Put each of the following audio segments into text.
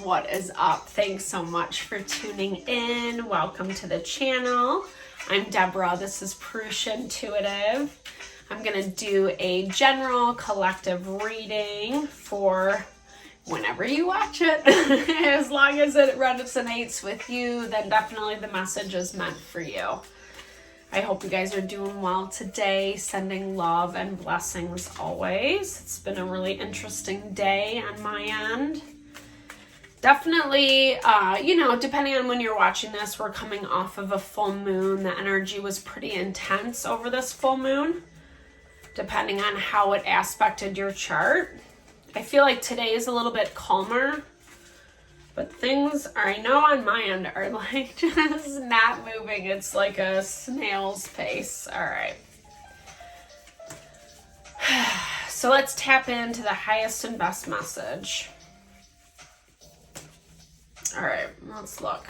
What is up? Thanks so much for tuning in. Welcome to the channel. I'm Deborah. This is Purusha Intuitive. I'm going to do a general collective reading for whenever you watch it. As long as it resonates with you, then definitely the message is meant for you. I hope you guys are doing well today. Sending love and blessings always. It's been a really interesting day on my end. Definitely, depending on when you're watching this, we're coming off of a full moon. The energy was pretty intense over this full moon, depending on how it aspected your chart. I feel like today is a little bit calmer, but things I know on my end are like just not moving. It's like a snail's pace. All right. So let's tap into the highest and best message. All right, let's look.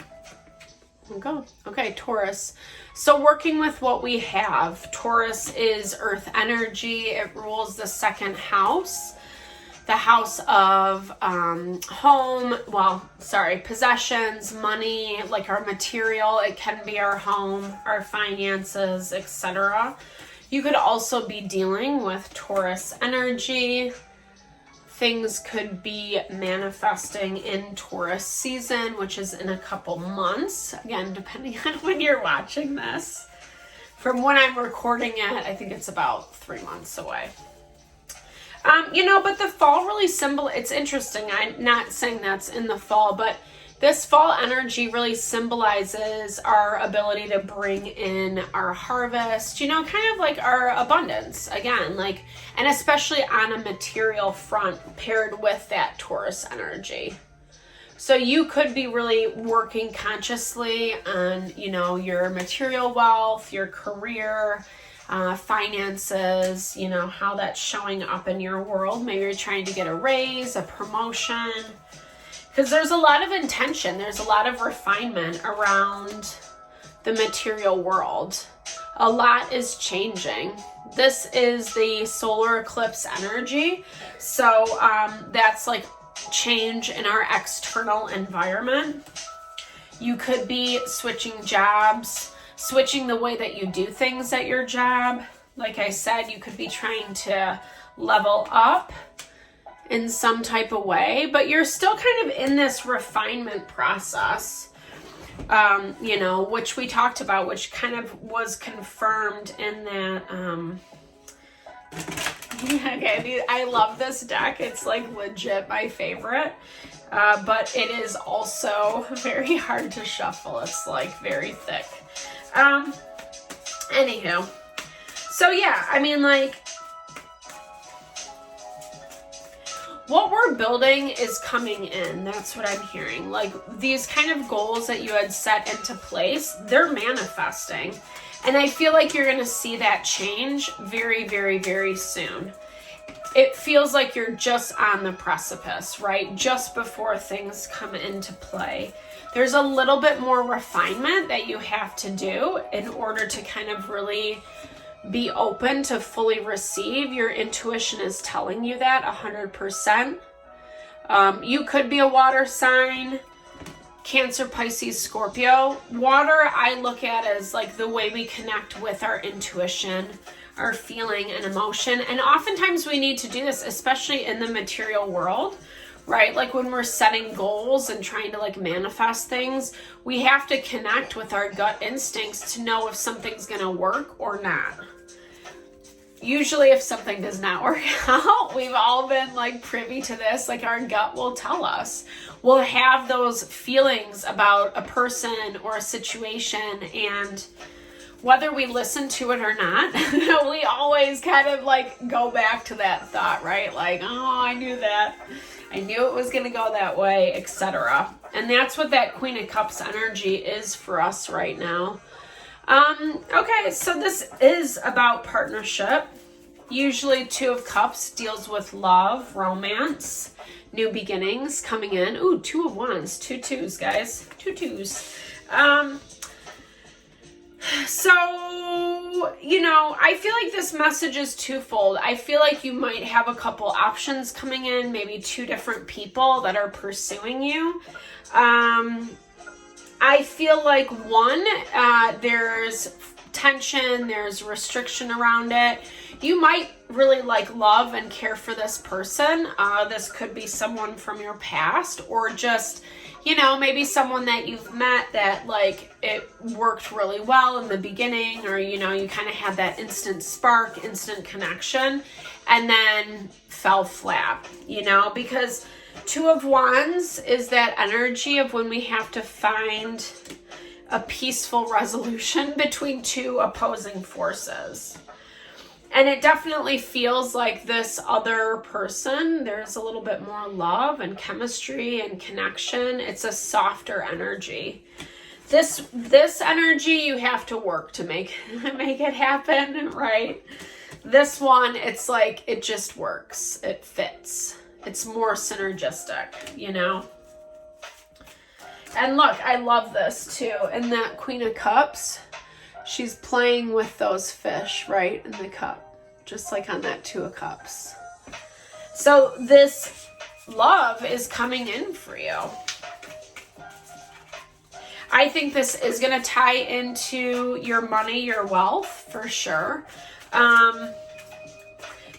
Okay, Taurus. So working with what we have, Taurus is earth energy. It rules the second house, the house of possessions, money, like our material. It can be our home, our finances, etc. You could also be dealing with Taurus energy. Things could be manifesting in Taurus season, which is in a couple months. Again, depending on when you're watching this. From when I'm recording it, I think it's about 3 months away. But the fall really it's interesting. I'm not saying that's in the fall, but this fall energy really symbolizes our ability to bring in our harvest, kind of like our abundance again, and especially on a material front paired with that Taurus energy. So you could be really working consciously on, your material wealth, your career, finances, how that's showing up in your world. Maybe you're trying to get a raise, a promotion. Because there's a lot of intention, there's a lot of refinement around the material world. A lot is changing. This is the solar eclipse energy. So that's like change in our external environment. You could be switching jobs, switching the way that you do things at your job. Like I said, you could be trying to level up in some type of way, but you're still kind of in this refinement process, which we talked about, which kind of was confirmed in that, I love this deck. It's like legit my favorite, but it is also very hard to shuffle. It's like very thick. Anywho, so yeah, what we're building is coming in. That's what I'm hearing. Like these kind of goals that you had set into place, they're manifesting. And I feel like you're going to see that change very, very, very soon. It feels like you're just on the precipice, right? Just before things come into play. There's a little bit more refinement that you have to do in order to kind of really be open to fully receive. Your intuition is telling you that 100%. You could be a water sign, Cancer, Pisces, Scorpio. Water, I look at as like the way we connect with our intuition, our feeling and emotion. And oftentimes we need to do this, especially in the material world, right? Like when we're setting goals and trying to manifest things, we have to connect with our gut instincts to know if something's going to work or not. Usually if something does not work out, we've all been privy to this, our gut will tell us. We'll have those feelings about a person or a situation, and whether we listen to it or not, we always kind of go back to that thought, right? I knew that. I knew it was going to go that way, etc. And that's what that Queen of Cups energy is for us right now. Okay, so this is about partnership. Usually Two of Cups deals with love, romance, new beginnings coming in. Ooh, Two of Wands, 2 twos, guys. 2 twos. So I feel like this message is twofold. I feel like you might have a couple options coming in, maybe 2 different people that are pursuing you. I feel like one, there's tension, there's restriction around it. You might really love and care for this person. This could be someone from your past, or just, maybe someone that you've met that it worked really well in the beginning, or, you kind of had that instant spark, instant connection, and then fell flat, because 2 of Wands is that energy of when we have to find a peaceful resolution between 2 opposing forces. And it definitely feels like this other person, there's a little bit more love and chemistry and connection. It's a softer energy. This energy you have to work to make it happen, right? This one, it's like it just works. It fits. It's more synergistic, And look, I love this too. And that Queen of Cups, she's playing with those fish, right, in the cup. Just like on that 2 of Cups. So this love is coming in for you. I think this is going to tie into your money, your wealth, for sure.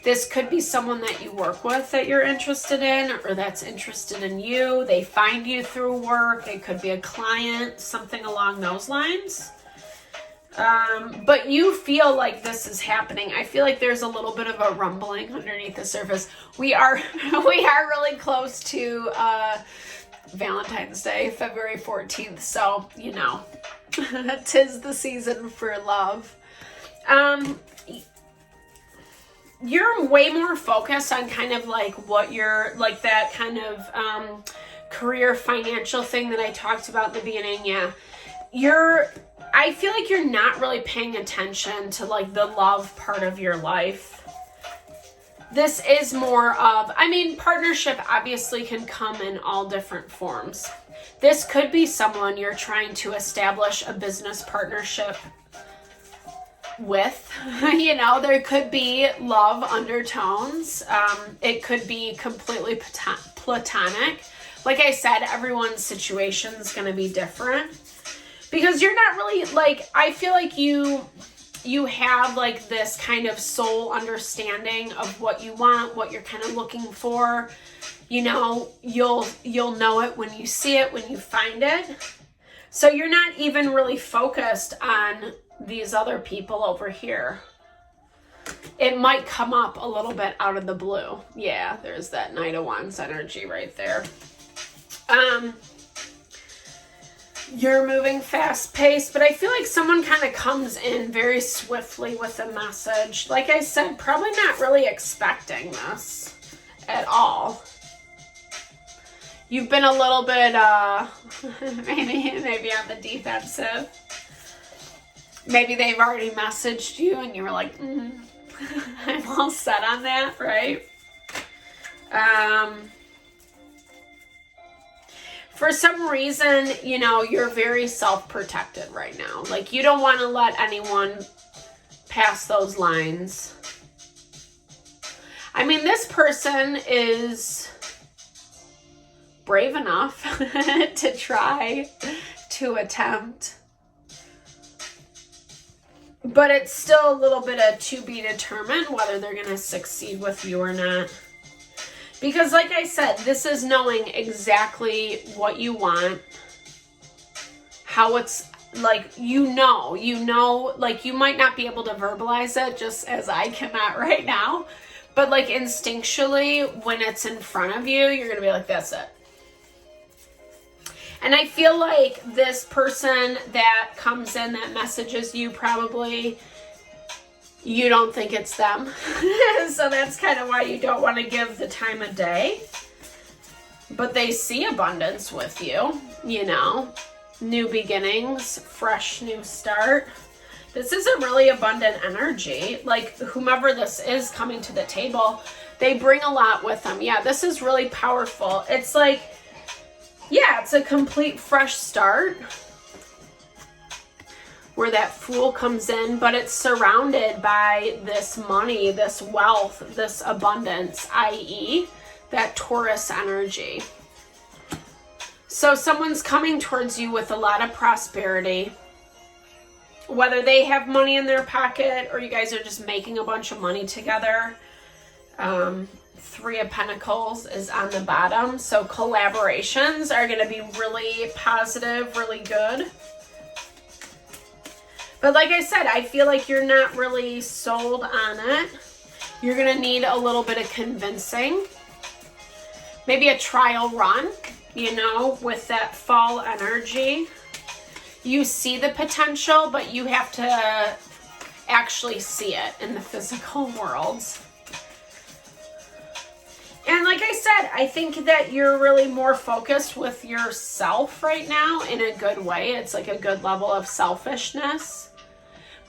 This could be someone that you work with that you're interested in, or that's interested in you. They find you through work. It could be a client, something along those lines. But you feel like this is happening. I feel like there's a little bit of a rumbling underneath the surface. We are really close to Valentine's Day, February 14th. So, 'tis the season for love. You're way more focused on kind of what you're that kind of career financial thing that I talked about in the beginning. Yeah. I feel like you're not really paying attention to the love part of your life. This is more of, partnership obviously can come in all different forms. This could be someone you're trying to establish a business partnership with. There could be love undertones. It could be completely platonic. Like I said, everyone's situation is going to be different. Because you're not really, I feel like you have, this kind of soul understanding of what you want, what you're kind of looking for. You'll know it when you see it, when you find it. So you're not even really focused on these other people over here. It might come up a little bit out of the blue. Yeah, there's that Knight of Wands energy right there. You're moving fast paced, but I feel like someone kind of comes in very swiftly with a message. Like I said, probably not really expecting this at all. You've been a little bit, maybe on the defensive. Maybe they've already messaged you and you were like, I'm all set on that, right? For some reason, you're very self-protected right now. You don't want to let anyone pass those lines. This person is brave enough to try, to attempt. But it's still a little bit of to be determined whether they're going to succeed with you or not. Because like I said, this is knowing exactly what you want, how it's you might not be able to verbalize it just as I cannot right now, but instinctually when it's in front of you, you're going to be like, that's it. And I feel like this person that comes in that messages you probably, you don't think it's them. So that's kind of why you don't want to give the time of day. But they see abundance with you, new beginnings, fresh new start. This is a really abundant energy. Whomever this is coming to the table, they bring a lot with them. Yeah, this is really powerful. It's it's a complete fresh start. where that Fool comes in, but it's surrounded by this money, this wealth, this abundance, i.e. that Taurus energy. So someone's coming towards you with a lot of prosperity, whether they have money in their pocket or you guys are just making a bunch of money together. Three of Pentacles is on the bottom. So collaborations are going to be really positive, really good. But like I said, I feel like you're not really sold on it. You're going to need a little bit of convincing. Maybe a trial run, you know, with that fall energy. You see the potential, but you have to actually see it in the physical worlds. And like I said, I think that you're really more focused with yourself right now in a good way. It's like a good level of selfishness.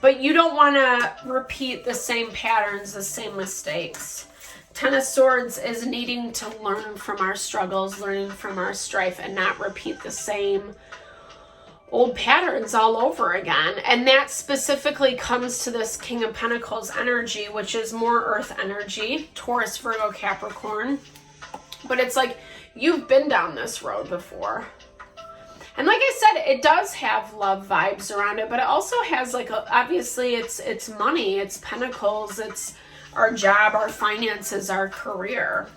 But you don't want to repeat the same patterns, the same mistakes. Ten of Swords is needing to learn from our struggles, learning from our strife, and not repeat the same old patterns all over again. And that specifically comes to this King of Pentacles energy, which is more earth energy, Taurus, Virgo, Capricorn. But it's like you've been down this road before. And like I said, it does have love vibes around it, but it also has like, obviously it's money, it's pentacles, it's our job, our finances, our career.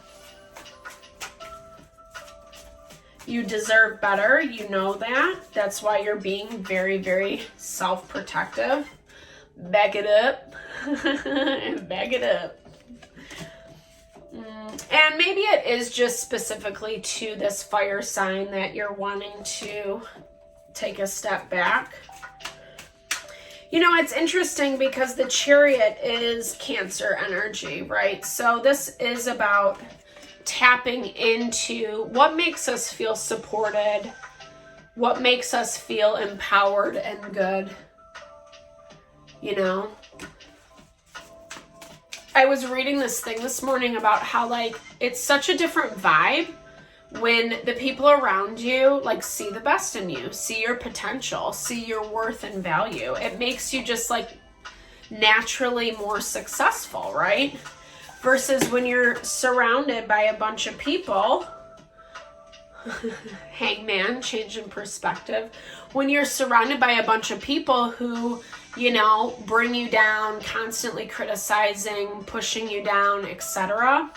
You deserve better. You know that. That's why you're being very, very self-protective. Back it up. Back it up. And maybe it is just specifically to this fire sign that you're wanting to take a step back. You know, it's interesting because the Chariot is Cancer energy, right? So this is about tapping into what makes us feel supported, what makes us feel empowered and good, you know? I was reading this thing this morning about how, like, it's such a different vibe when the people around you, like, see the best in you, see your potential, see your worth and value. It makes you just, like, naturally more successful, right? Versus when you're surrounded by a bunch of people, Hangman, change in perspective. When you're surrounded by a bunch of people who, you know, bring you down, constantly criticizing, pushing you down, etc.,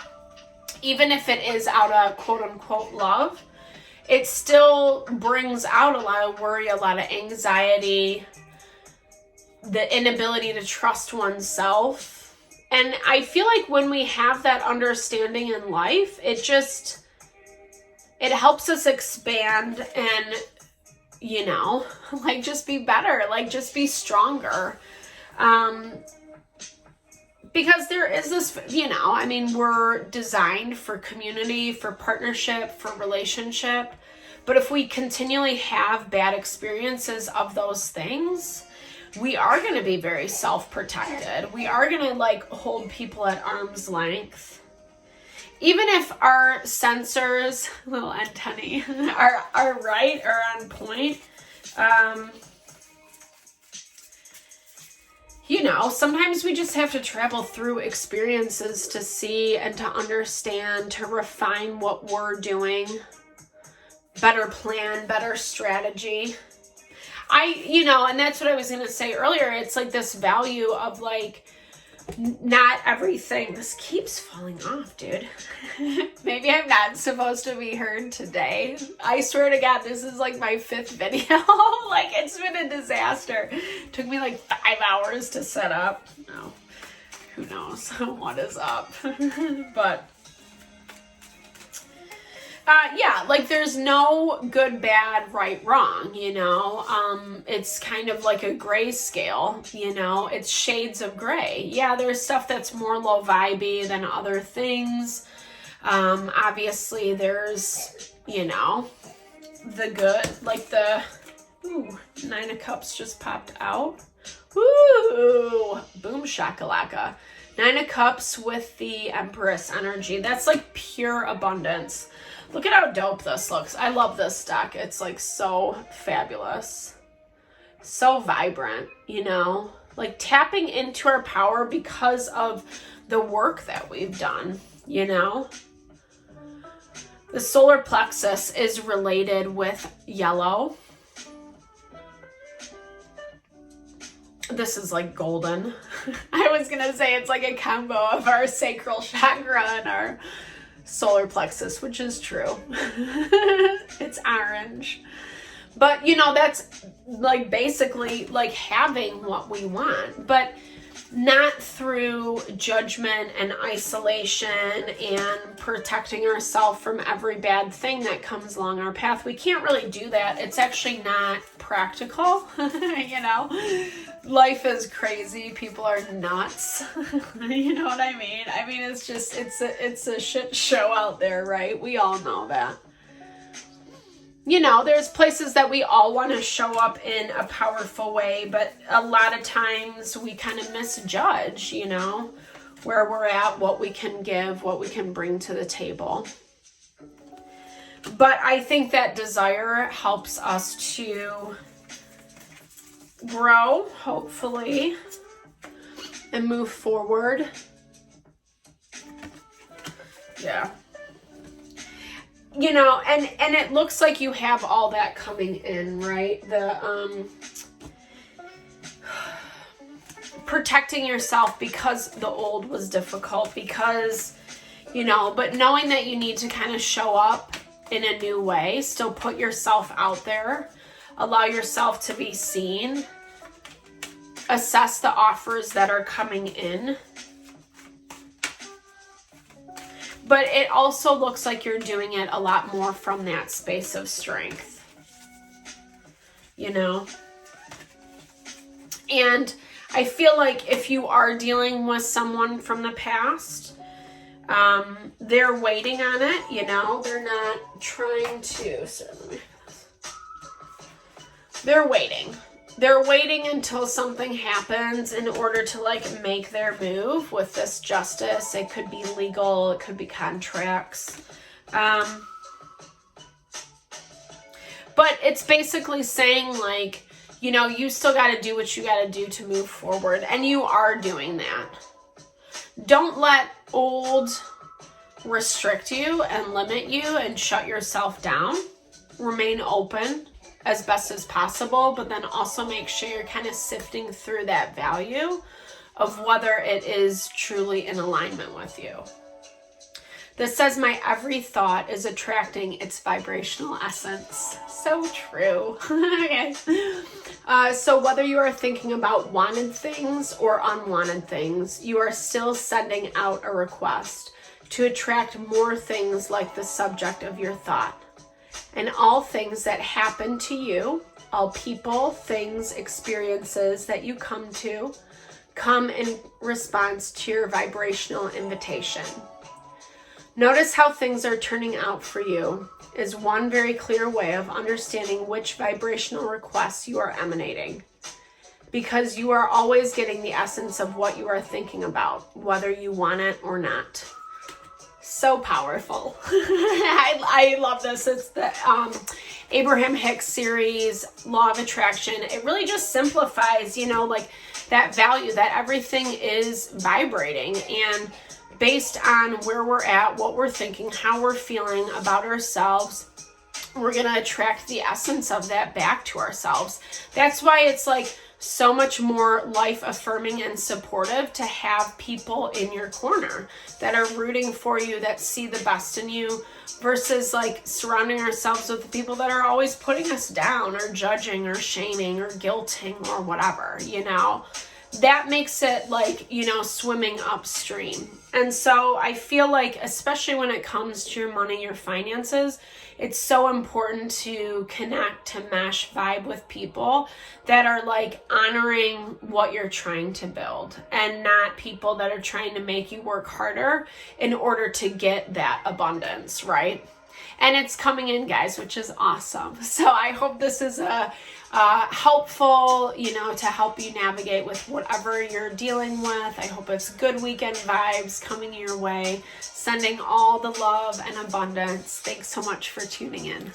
even if it is out of quote-unquote love, it still brings out a lot of worry, a lot of anxiety, the inability to trust oneself. And I feel like when we have that understanding in life, it helps us expand and, you know, like, just be better, like, just be stronger. Because there is this, you know, I mean, we're designed for community, for partnership, for relationship. But if we continually have bad experiences of those things, we are going to be very self-protected. We are going to, like, hold people at arm's length. Even if our sensors, little antennae, are right or on point, you know, sometimes we just have to travel through experiences to see and to understand, to refine what we're doing, better plan, better strategy. You know, and that's what I was going to say earlier. It's like this value of, like, not everything. This keeps falling off, dude. Maybe I'm not supposed to be heard today. I swear to God, this is like my 5th video. Like, it's been a disaster. It took me like 5 hours to set up. No, who knows what is up. But yeah, like, there's no good, bad, right, wrong, you know? It's kind of like a gray scale, you know? It's shades of gray. Yeah, there's stuff that's more low vibey than other things. Obviously, there's, you know, the good, like the, ooh, 9 of Cups just popped out. Ooh, boom shakalaka. 9 of Cups with the Empress energy. That's like pure abundance. Look at how dope this looks. I love this deck. It's like so fabulous. so vibrant, you know, like tapping into our power because of the work that we've done, you know. The solar plexus is related with yellow. This is like golden. I was gonna say it's like a combo of our sacral chakra and our solar plexus, which is true. It's orange. But, you know, that's like basically like having what we want, but not through judgment and isolation and protecting ourselves from every bad thing that comes along our path. We can't really do that. It's actually not practical. You know, life is crazy. People are nuts. You know what I mean? I mean, it's just, it's a shit show out there, right? We all know that. You know, there's places that we all want to show up in a powerful way, but a lot of times we kind of misjudge, you know, where we're at, what we can give, what we can bring to the table. But I think that desire helps us to grow, hopefully, and move forward. Yeah. You know, and it looks like you have all that coming in, right? The protecting yourself because the old was difficult, because, you know, but knowing that you need to kind of show up in a new way, still put yourself out there, allow yourself to be seen, assess the offers that are coming in. But it also looks like you're doing it a lot more from that space of strength, you know? And I feel like if you are dealing with someone from the past, they're waiting on it, you know? They're not trying to, they're waiting. They're waiting until something happens in order to like make their move with this justice. It could be legal, it could be contracts. But it's basically saying like, you know, you still got to do what you got to do to move forward. And you are doing that. Don't let old restrict you and limit you and shut yourself down. Remain open as best as possible, but then also make sure you're kind of sifting through that value of whether it is truly in alignment with you. This says, my every thought is attracting its vibrational essence. So true. Okay. So whether you are thinking about wanted things or unwanted things, you are still sending out a request to attract more things like the subject of your thought. And all things that happen to you, all people, things, experiences that you come to, come in response to your vibrational invitation. Notice how things are turning out for you is one very clear way of understanding which vibrational requests you are emanating. Because you are always getting the essence of what you are thinking about, whether you want it or not. So powerful. I love this. It's the Abraham Hicks series, Law of Attraction. It really just simplifies, you know, like that value that everything is vibrating, and based on where we're at, what we're thinking, how we're feeling about ourselves, we're going to attract the essence of that back to ourselves. That's why it's like so much more life affirming and supportive to have people in your corner that are rooting for you, that see the best in you, versus like surrounding ourselves with the people that are always putting us down or judging or shaming or guilting or whatever, you know. That makes it like, you know, swimming upstream. And so I feel like, especially when it comes to your money, your finances, it's so important to connect, to mesh, vibe with people that are like honoring what you're trying to build, and not people that are trying to make you work harder in order to get that abundance, right? And it's coming in, guys, which is awesome. So I hope this is helpful, you know, to help you navigate with whatever you're dealing with. I hope it's good weekend vibes coming your way. Sending all the love and abundance. Thanks so much for tuning in.